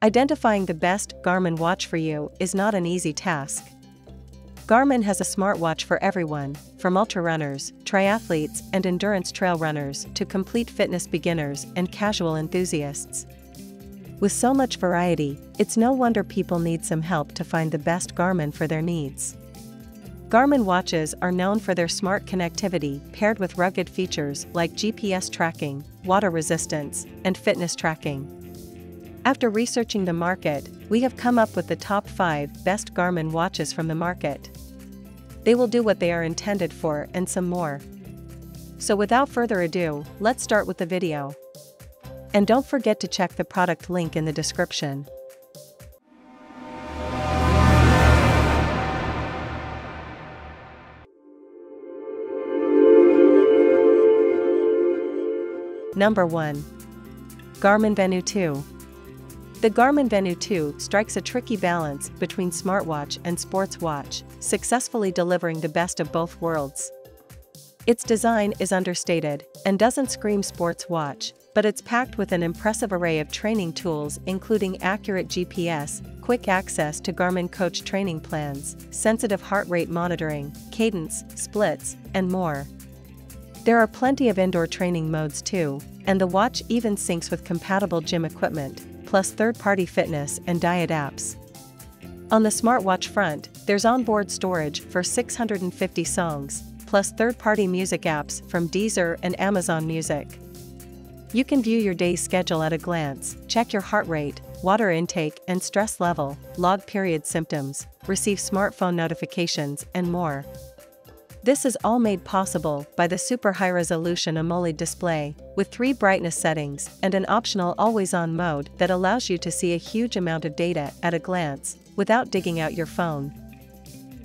Identifying the best Garmin watch for you is not an easy task. Garmin has a smartwatch for everyone, from ultrarunners, triathletes, and endurance trail runners to complete fitness beginners and casual enthusiasts. With so much variety, it's no wonder people need some help to find the best Garmin for their needs. Garmin watches are known for their smart connectivity paired with rugged features like GPS tracking, water resistance, and fitness tracking. After researching the market, we have come up with the top 5 best Garmin watches from the market. They will do what they are intended for and some more. So without further ado, let's start with the video. And don't forget to check the product link in the description. Number 1. Garmin Venu 2. The Garmin Venu 2 strikes a tricky balance between smartwatch and sports watch, successfully delivering the best of both worlds. Its design is understated and doesn't scream sports watch, but it's packed with an impressive array of training tools including accurate GPS, quick access to Garmin Coach training plans, sensitive heart rate monitoring, cadence, splits, and more. There are plenty of indoor training modes too, and the watch even syncs with compatible gym equipment, plus third-party fitness and diet apps. On the smartwatch front, there's onboard storage for 650 songs, plus third-party music apps from Deezer and Amazon Music. You can view your day's schedule at a glance, check your heart rate, water intake and stress level, log period symptoms, receive smartphone notifications, and more. This is all made possible by the super high-resolution AMOLED display, with 3 brightness settings and an optional always-on mode that allows you to see a huge amount of data at a glance, without digging out your phone.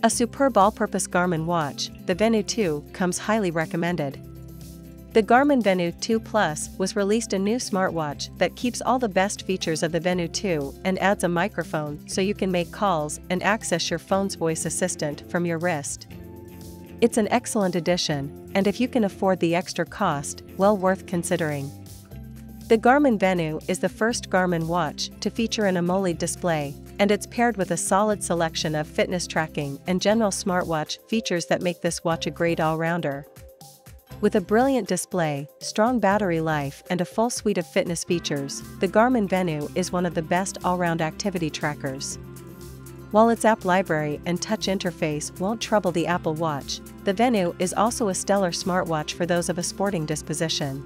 A superb all-purpose Garmin watch, the Venu 2 comes highly recommended. The Garmin Venu 2 Plus was released a new smartwatch that keeps all the best features of the Venu 2 and adds a microphone so you can make calls and access your phone's voice assistant from your wrist. It's an excellent addition, and if you can afford the extra cost, well worth considering. The Garmin Venu is the first Garmin watch to feature an AMOLED display, and it's paired with a solid selection of fitness tracking and general smartwatch features that make this watch a great all-rounder. With a brilliant display, strong battery life and a full suite of fitness features, the Garmin Venu is one of the best all-round activity trackers. While its app library and touch interface won't trouble the Apple Watch, the Venu is also a stellar smartwatch for those of a sporting disposition.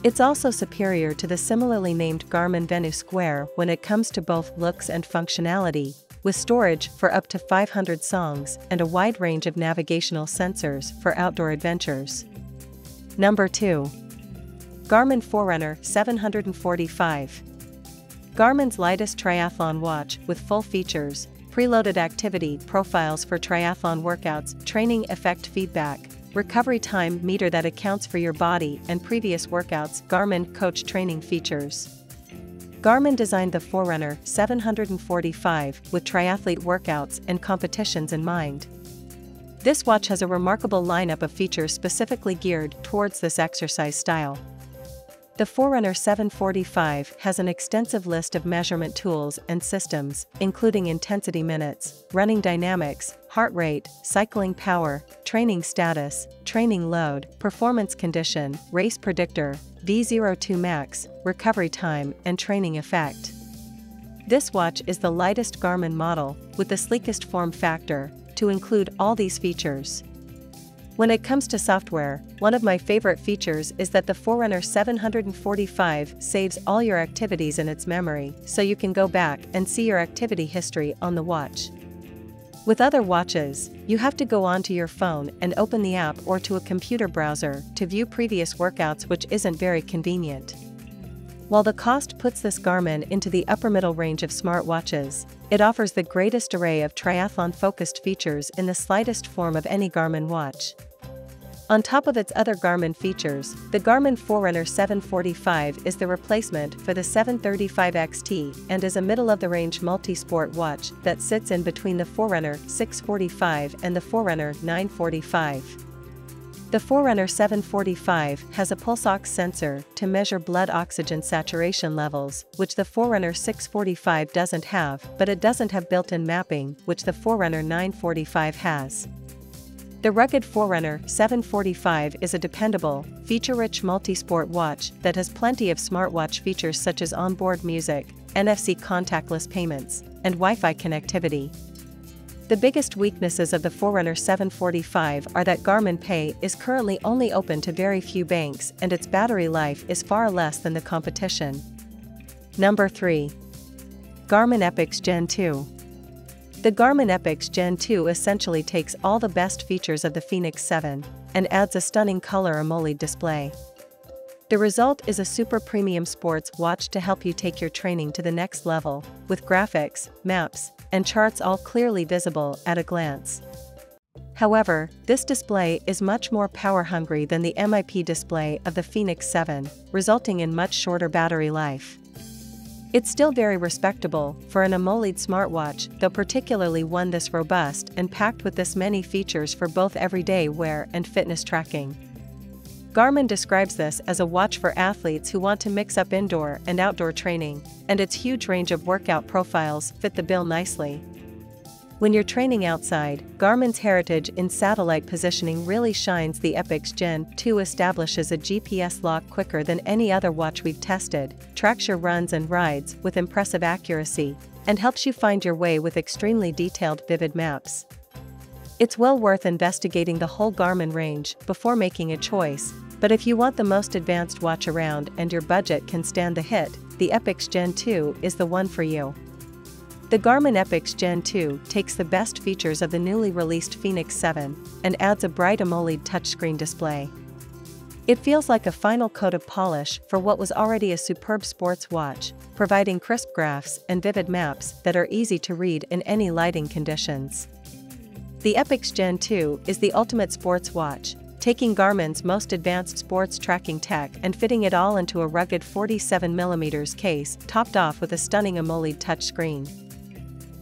It's also superior to the similarly named Garmin Venu Square when it comes to both looks and functionality, with storage for up to 500 songs and a wide range of navigational sensors for outdoor adventures. Number 2. Garmin Forerunner 745. Garmin's lightest triathlon watch with full features, preloaded activity profiles for triathlon workouts, training effect feedback, recovery time meter that accounts for your body and previous workouts, Garmin Coach training features. Garmin designed the Forerunner 745 with triathlete workouts and competitions in mind. This watch has a remarkable lineup of features specifically geared towards this exercise style. The Forerunner 745 has an extensive list of measurement tools and systems, including intensity minutes, running dynamics, heart rate, cycling power, training status, training load, performance condition, race predictor, V02 max, recovery time, and training effect. This watch is the lightest Garmin model, with the sleekest form factor, to include all these features. When it comes to software, one of my favorite features is that the Forerunner 745 saves all your activities in its memory, so you can go back and see your activity history on the watch. With other watches, you have to go onto your phone and open the app or to a computer browser to view previous workouts, which isn't very convenient. While the cost puts this Garmin into the upper middle range of smartwatches, it offers the greatest array of triathlon-focused features in the slightest form of any Garmin watch. On top of its other Garmin features, the Garmin Forerunner 745 is the replacement for the 735 XT and is a middle-of-the-range multi-sport watch that sits in between the Forerunner 645 and the Forerunner 945. The Forerunner 745 has a pulse ox sensor to measure blood oxygen saturation levels, which the Forerunner 645 doesn't have, but it doesn't have built-in mapping, which the Forerunner 945 has. The rugged Forerunner 745 is a dependable, feature-rich multi-sport watch that has plenty of smartwatch features such as onboard music, NFC contactless payments, and Wi-Fi connectivity. The biggest weaknesses of the Forerunner 745 are that Garmin Pay is currently only open to very few banks and its battery life is far less than the competition. Number 3. Garmin Epix Gen 2. The Garmin Epix Gen 2 essentially takes all the best features of the Fenix 7 and adds a stunning color AMOLED display. The result is a super premium sports watch to help you take your training to the next level, with graphics, maps, and charts all clearly visible at a glance. However, this display is much more power-hungry than the MIP display of the Fenix 7, resulting in much shorter battery life. It's still very respectable for an AMOLED smartwatch, though particularly one this robust and packed with this many features for both everyday wear and fitness tracking. Garmin describes this as a watch for athletes who want to mix up indoor and outdoor training, and its huge range of workout profiles fit the bill nicely. When you're training outside, Garmin's heritage in satellite positioning really shines. The Epix Gen 2 establishes a GPS lock quicker than any other watch we've tested, tracks your runs and rides with impressive accuracy, and helps you find your way with extremely detailed, vivid maps. It's well worth investigating the whole Garmin range before making a choice, but if you want the most advanced watch around and your budget can stand the hit, the Epix Gen 2 is the one for you. The Garmin Epix Gen 2 takes the best features of the newly released Fenix 7 and adds a bright AMOLED touchscreen display. It feels like a final coat of polish for what was already a superb sports watch, providing crisp graphs and vivid maps that are easy to read in any lighting conditions. The Epix Gen 2 is the ultimate sports watch, taking Garmin's most advanced sports tracking tech and fitting it all into a rugged 47mm case topped off with a stunning AMOLED touchscreen.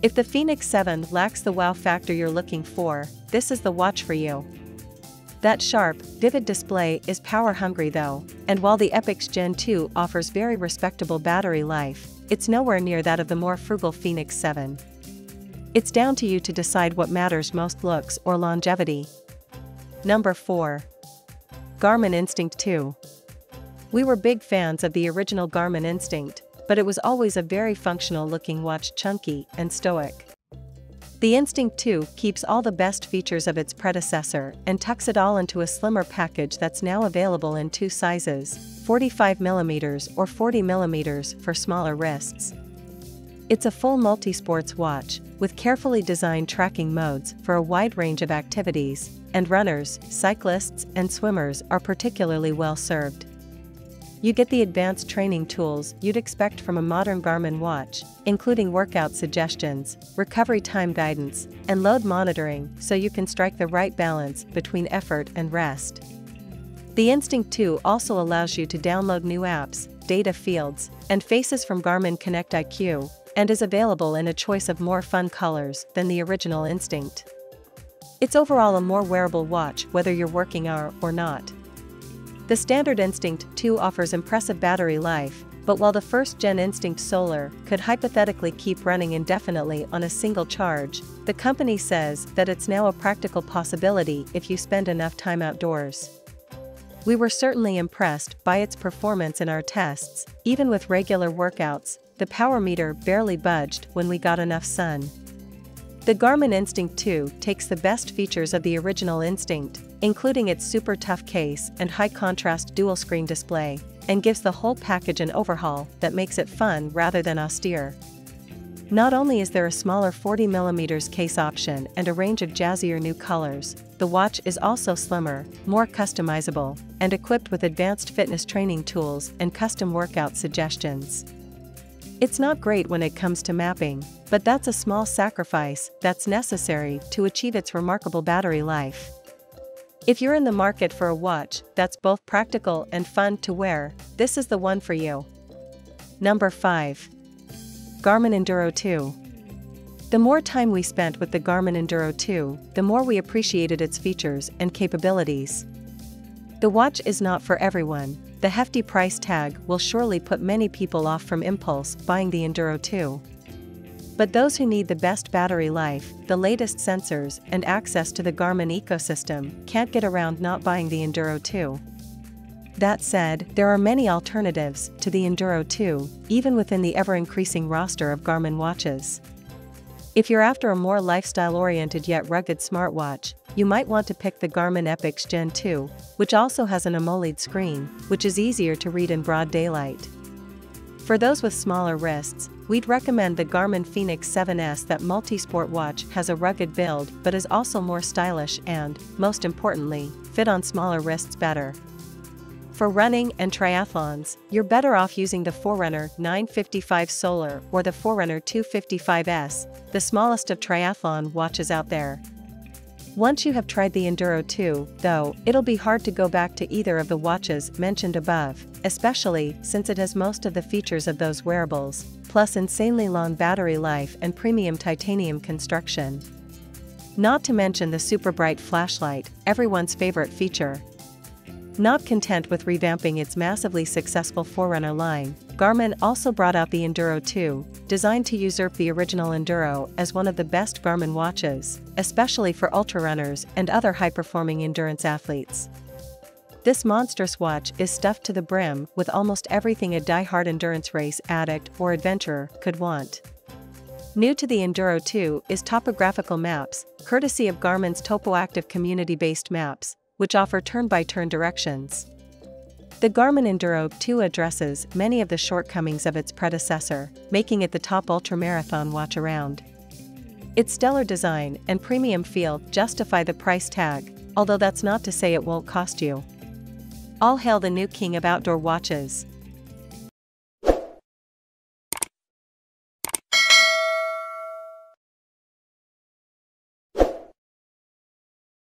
If the Fenix 7 lacks the wow factor you're looking for, this is the watch for you. That sharp, vivid display is power-hungry though, and while the Epix Gen 2 offers very respectable battery life, it's nowhere near that of the more frugal Fenix 7. It's down to you to decide what matters most, looks or longevity. Number 4. Garmin Instinct 2. We were big fans of the original Garmin Instinct, but it was always a very functional-looking watch, chunky and stoic. The Instinct 2 keeps all the best features of its predecessor and tucks it all into a slimmer package that's now available in two sizes, 45mm or 40mm for smaller wrists. It's a full multi-sports watch, with carefully designed tracking modes for a wide range of activities, and runners, cyclists, and swimmers are particularly well served. You get the advanced training tools you'd expect from a modern Garmin watch, including workout suggestions, recovery time guidance, and load monitoring, so you can strike the right balance between effort and rest. The Instinct 2 also allows you to download new apps, data fields, and faces from Garmin Connect IQ, and is available in a choice of more fun colors than the original Instinct. It's overall a more wearable watch whether you're working out or not. The standard Instinct 2 offers impressive battery life, but while the first-gen Instinct Solar could hypothetically keep running indefinitely on a single charge, the company says that it's now a practical possibility if you spend enough time outdoors. We were certainly impressed by its performance in our tests. Even with regular workouts, the power meter barely budged when we got enough sun. The Garmin Instinct 2 takes the best features of the original Instinct, including its super tough case and high-contrast dual-screen display, and gives the whole package an overhaul that makes it fun rather than austere. Not only is there a smaller 40mm case option and a range of jazzier new colors, the watch is also slimmer, more customizable, and equipped with advanced fitness training tools and custom workout suggestions. It's not great when it comes to mapping, but that's a small sacrifice that's necessary to achieve its remarkable battery life. If you're in the market for a watch that's both practical and fun to wear, this is the one for you. Number 5. Garmin Enduro 2. The more time we spent with the Garmin Enduro 2, the more we appreciated its features and capabilities. The watch is not for everyone. The hefty price tag will surely put many people off from impulse buying the Enduro 2. But those who need the best battery life, the latest sensors, and access to the Garmin ecosystem can't get around not buying the Enduro 2. That said, there are many alternatives to the Enduro 2, even within the ever-increasing roster of Garmin watches. If you're after a more lifestyle-oriented yet rugged smartwatch, you might want to pick the Garmin epix Gen 2, which also has an AMOLED screen, which is easier to read in broad daylight. For those with smaller wrists, we'd recommend the Garmin Fenix 7S. That multi-sport watch has a rugged build but is also more stylish and, most importantly, fit on smaller wrists better. For running and triathlons, you're better off using the Forerunner 955 Solar or the Forerunner 255S, the smallest of triathlon watches out there. Once you have tried the Enduro 2, though, it'll be hard to go back to either of the watches mentioned above, especially since it has most of the features of those wearables, plus insanely long battery life and premium titanium construction. Not to mention the super bright flashlight, everyone's favorite feature. Not content with revamping its massively successful Forerunner line, Garmin also brought out the Enduro 2, designed to usurp the original Enduro as one of the best Garmin watches, especially for ultrarunners and other high-performing endurance athletes. This monstrous watch is stuffed to the brim with almost everything a die-hard endurance race addict or adventurer could want. New to the Enduro 2 is topographical maps, courtesy of Garmin's TopoActive community-based maps, which offer turn-by-turn directions. The Garmin Enduro 2 addresses many of the shortcomings of its predecessor, making it the top ultramarathon watch around. Its stellar design and premium feel justify the price tag, although that's not to say it won't cost you. All hail the new king of outdoor watches.